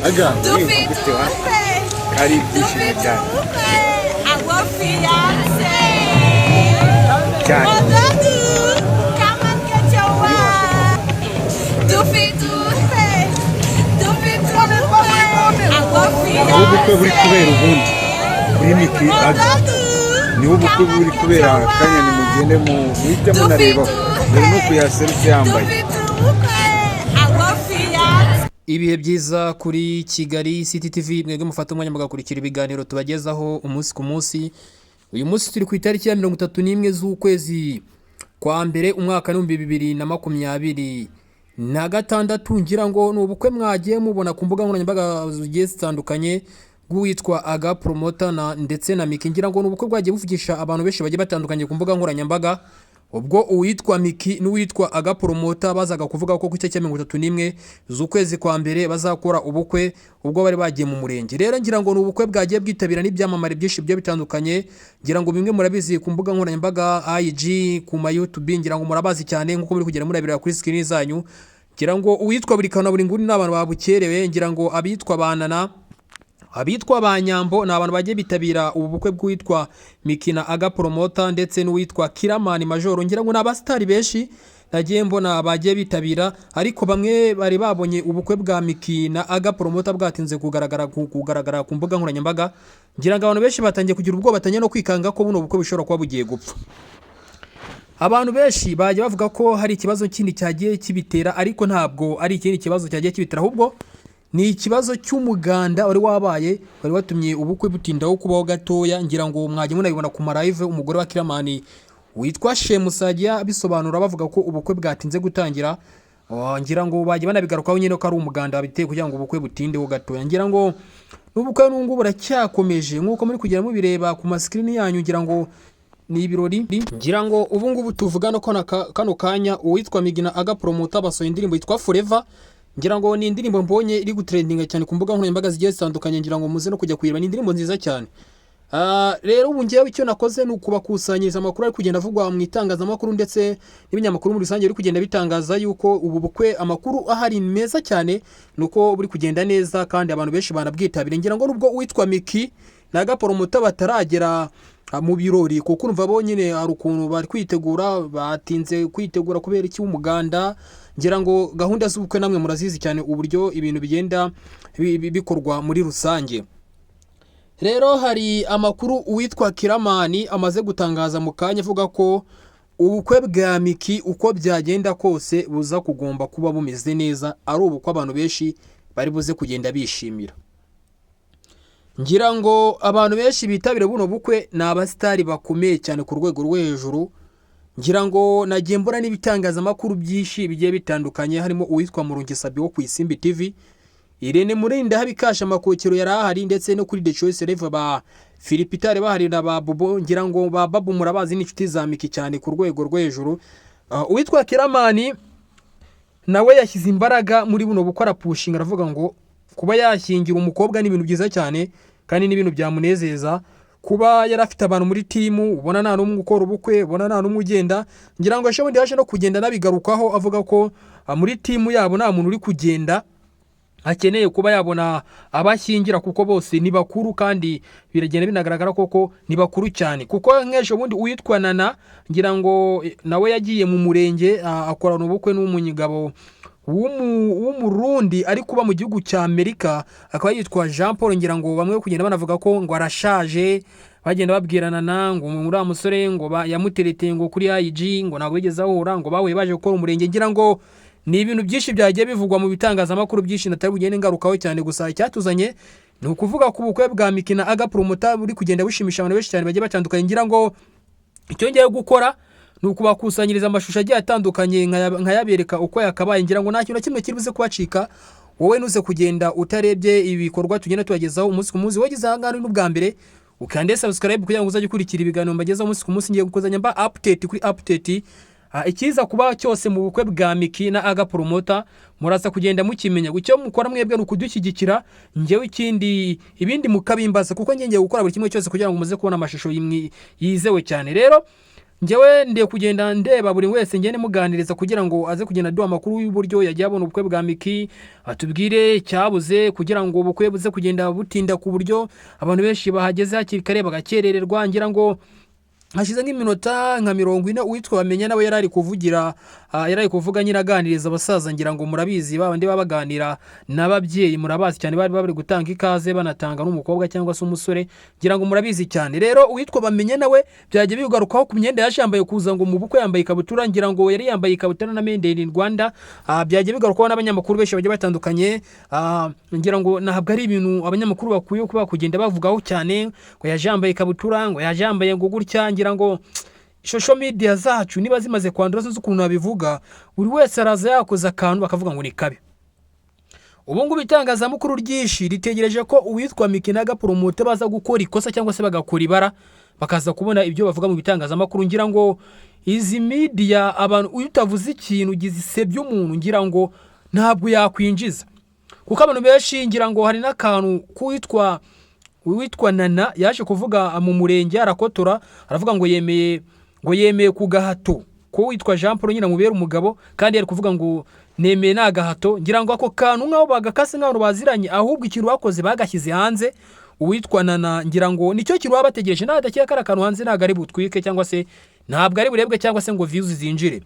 Aga, kari byishimo cyane. Our fiancé. Cyane. Come and get your wife. Our fiancé. Ubukwe buri kubera ubundi. Kuri Miki Aga. Niwo bukwe buri kubera kanya nimugende mu bite munareba. Barimo kuyaserutse yambaye. Ibihe byiza kuri Kigali City TV, mwebwe mufata umwanya mugakurikira ibiganiro tubagezaho umunsi ku munsi. Uyu munsi turi ku itariki ya 31 z'ukwezi kwa mbere umwaka wa 2026 ngira ngo n'ubukwe mwagiye mubona ku mbuga nkoranyambaga zigiye zitandukanye bw'uwitwa Aga Promoter ndetse na Miki. Ngira ngo n'ubukwe bwagiye buvugisha abantu benshi bagiye batandukanye ku mbuga nkoranyambaga, ubwo uwitwa Miki n'uwitwa Aga Promoter bazaga kuvuga ko ku itariki ya 31 z'ukwezi kwa mbere bazakora ubukwe ubwo bari bagiye mu murenge. Rero ngira ngo n'ubukwe bwagiye bwitabira n'ibyamamare byinshi byo bitandukanye, ngira ngo bimwe murabizi ku mbuga nkoranyambaga IG, ku ma YouTube, ngira ngo murabazi cyane nkuko muri kugera murabira kuri screen zanyu. Ngira ngo uwitwa buri kana buri nguni n'abantu babukerewe, ngira ngo abitwa banana, abitwa banyambo ni abantu bagiye bitabira ubu bukwe bw'uwitwa Miki na Aga Promoter ndetse n'uwitwa Kiramani Major. Ngira ngo n'abastari benshi nagiye mbona bagiye bitabira, ariko bamwe bari babonye ubukwe bwa Miki na Aga Promoter bwatinze kugaragara ku mbuga nkoranyambaga. Ngira ngo abantu benshi batangiye kugira ubwoba, batanye no kwikanga ko buno bukwe bishobora kuba bugiye gupfa. Abantu benshi bagiye bavuga ko hari ikibazo kindi cyagiye kibitera, ariko ntabwo ari ikindi kibazo cyagiye kibitera, ahubwo ni ikibazo cy'umuganda wari wabaye wari watumye ubukwe butindaho kubaho gatoya. Ngira ngo mwagiye munabibona ku live umugore wa Kiramani witwa Shemusajya bisobanura bavuga ko ubukwe bwatinze gutangira. Ngira ngo bagiye banabigarukaho nyine ko ari umuganda wabiteye kugira ngo ubukwe butindeho gatoya. Ngira ngo n'ubukwe n'ungu buracyakomeje nkuko muri kugera mubireba ku screen yanyu. Ngira ngo ni ibirori. Ngira ngo ubu ngubu tuvugana ko kano kanya uwitwa Miki na Aga Promoter basohoye indirimbo yitwa Forever. Ngira ngo ni indirimbo mbonye iri gutrendinga cyane ku mbuga nkoranyambaga zigiye zitandukanye. Ngira ngo muze no kujya kuyireba, ni indirimbo nziza cyane. Rero ubu ngiye icyo nakoze ni ukubakusanyiriza amakuru ari kugenda avugwa mu itangazamakuru ndetse n'ibinyamakuru muri rusange biri kugenda bitangaza yuko ubu bukwe amakuru ahari meza cyane, nuko buri kugenda neza kandi abantu benshi banabwitabira. Ngira ngo nubwo uwitwa Miki na Aga Promoter bataragera mu birori, kuko urumva bo nyine ari ukuntu bari kwitegura, batinze kwitegura kubera iki umuganda. Ngira ngo gahunda z'ubukwe namwe murazizi cyane uburyo ibintu bigenda bikorwa muri rusange. Rero hari amakuru uwitwa Kiramani amaze gutangaza mu kanya avuga ko ubukwe bwa Miki uko byagenda kose buza kugomba kuba bumeze neza, ari ubukwe abantu benshi bari buze kugenda bishimira. Ngira ngo abantu benshi bitabira buno bukwe ni abastari bakomeye cyane ku rwego rwo hejuru. Ngira ngo nagiye mbona n'ibitangazamakuru byinshi bigiye bitandukanye, harimo uwitwa Murungi Sabi wo ku Isimbi TV, Irene Murinda habikasha amakokero yari ahari, ndetse no kuri The Choice Live ba Philipitare bahari na ba Bobo. Ngira ngo ba Babu murabazi n'inshuti za Miki cyane ku rwego rwo hejuru. Uwitwa Kiramani nawe yashyize imbaraga muri buno bukwe, arapushinga aravuga ngo kuba yashyingira umukobwa ni ibintu byiza cyane kandi ni ibintu byamunezeza. Kuba yarafite abantu muri timu, ubona nta numwe ukora ubukwe, ubona nta numwe ugenda. Ngira ngo ashoboye yaje no kugenda nabigarukaho avuga ko muri timu yabo nta muntu uri kugenda, akeneye kuba yabona abashyingira kuko bose ni bakuru kandi biragenda binagaragara koko ni bakuru cyane. Kuko nk'ejo bundi uwitwa Nana, ngira ngo nawe yagiye mu murenge akorana ubukwe n'umunyigabo w'umurundi ari kuba mu gihugu cya Amerika, akaba yitwa Jean Paul. Ngira ngo bamwe kugenda banavuga ko ngo arashaje, bagenda babwirana na ngo muri amusore ngo yamutereteye ngo kuri IG ngo ntabwo yigeze ahura, ngo bawe baje gukora umurenge. Ngira ngo ni ibintu byinshi byagiye bivugwa mu bitangazamakuru byinshi natari bugende ngarukaho cyane, gusa icyatuzanye ni ukuvuga ku bukwe bwa Miki na Aga Promoter buri kugenda bushimisha abantu benshi cyane bagiye batandukanye. Ngira ngo icyo ngiye gukora ni ukubakusanyiriza amashusho agiye atandukanye nkayabereka uko yakabaye. Ngira ngo nta kintu kimwe kiri buze kubacika, wowe nuze kugenda utarebye ibikorwa tugenda tubagezaho umunsi ku munsi. Wagize ahangana n'ubwa mbere ukande subscribe kugira ngo uzajye ukurikira ibiganiro mbagezaho umunsi ku munsi. Ngiye gukozanya mba update kuri update. Ikiza kuba cyose mu bukwe bwa Miki na Aga Promoter murasa kugenda mukimenya. Gucyo mukora mwebwe no kudushyigikira, ngewe ibindi mukabimbaza, kuko ngiye gukora buri kimwe cyose kugira ngo muze kubona amashusho yizewe cyane. Rero njyewe ndiye kugenda ndeba buri wese ngende muganiriza kugira ngo aze kugenda duha amakuru y'uburyo yagiye abona ubukwe bwa Miki, atubwire cyabuze kugira ngo ubukwe buze kugenda butinda ku buryo abantu benshi bahageze hakiri kare bagakerererwa. Ngira ngo hashize nk'iminota nka 40 uwitwa Bamenya nawe yarari kuvuga nyiraganiriza abasaza. Ngira ngo murabizi babandi babaganira n'ababyeyi, murabazi cyane bari gutanga ikaze banatanga n'umukobwa cyangwa se umusore. Ngira ngo murabizi cyane. Rero uwitwa Bamenya nawe byaje bigarukaho ku myenda yashambaye kuza ngo mu bukwe yambaye ikabutura. Ngira ngo yari yambaye ikabutura na Made in Rwanda. Byaje bigarukaho n'abanyamakuru benshi bagiye batandukanye. Ngira ngo ntabwo ari ibintu abanyamakuru bakuye kuba kugenda bavugaho cyane ngo yajambaye ikabutura, ngo yajambaye ngo gutya. Ngira ngo social media zacu niba zimaze kwandura sinzi ukuntu babivuga, buri wese araza yakoza akantu bakavuga ngo ni kabi. Ubu ngubu itangazamakuru ryinshi ritegereje ko uwitwa Miki na Gapromote baza gukora ikosa cyangwa se bagakora ibara bakaza kubona ibyo bavuga mu bitangazamakuru. Ngira ngo izi media abantu utavuze ikintu gizisebye umuntu ngira ngo ntabwo yakwinjiza, kuko abantu benshi ngira ngo hari n'akantu kuwitwa Nana yaje kuvuga mu murenge arakotora aravuga ngo yemeye ku gahato ko witwa Jean Paul nyina mubera umugabo, kandi yari kuvuga ngo nemeye na gahato. Ngira ngo ako kantu nkaho bagakase nkaho baziranye, ahubwo ikintu bakoze bagashyize hanze uwitwa Nana. Ngira ngo nicyo kintu babategereje, nadakira kara kantu hanze ntago ari butwike cyangwa se ntabwo ari burebwe cyangwa se ngo views zinjire.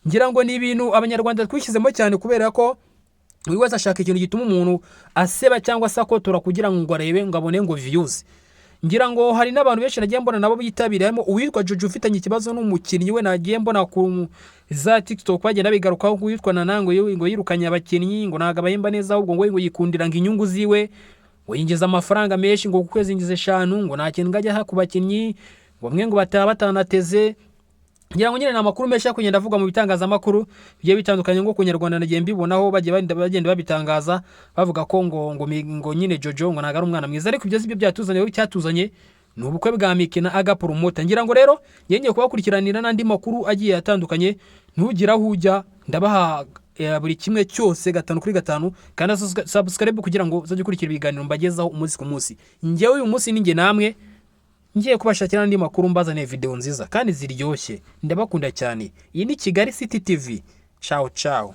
Ngira ngo ni ibintu abanyarwanda twishyizemo cyane kubera ko buri wese ashaka ikintu gituma umuntu aseba cyangwa se akotora kugira ngo arebe ngo abone ngo views. Ngira ngo hari n'abantu benshi nagiye mbona nabo bitabira, harimo uwitwa Jojo ufitanye ikibazo n'umukinnyi we, nagiye mbona ku za TikTok bagenda bigarukaho uwitwa Nana ngo yirukanye abakinnyi ngo ntago abahemba neza, ahubwo ngo yikundira ngo inyungu ziwe, ngo yinjiza amafaranga menshi ngo ku kwezi yinjize 5, ngo nta kintu ngajya ku bakinnyi ngo mwe ngo batanateze. Ngira ngo nyine na makuru menshi kugenda avuga mu bitangazamakuru bigiye bitandukanye ngo ku Nyarwanda nagiye mbibonaho bagenda babitangaza bavuga ko ngo nyine Jojo ngo ntago ari umwana mwiza, ariko ibyo sibyo byatuzanye cyatuzanye ni ubukwe bwa Miki na Gapromote. Ngira ngo rero yengeye kubakurikiranira n'andi makuru agiye atandukanye, ntugira hujya ndabaha buri kimwe cyose 5 kuri 5, kandi subscribe kugira ngo uzajye ukurikira ibiganiro mbagezaho umunsi ku munsi. Njyewe uyu munsi ninge namwe ngiye kubashakira n'andi makuru mbazane video nziza kandi ziryoshye. Ndabakunda cyane. Iyi ni Kigali City TV. Ciao ciao.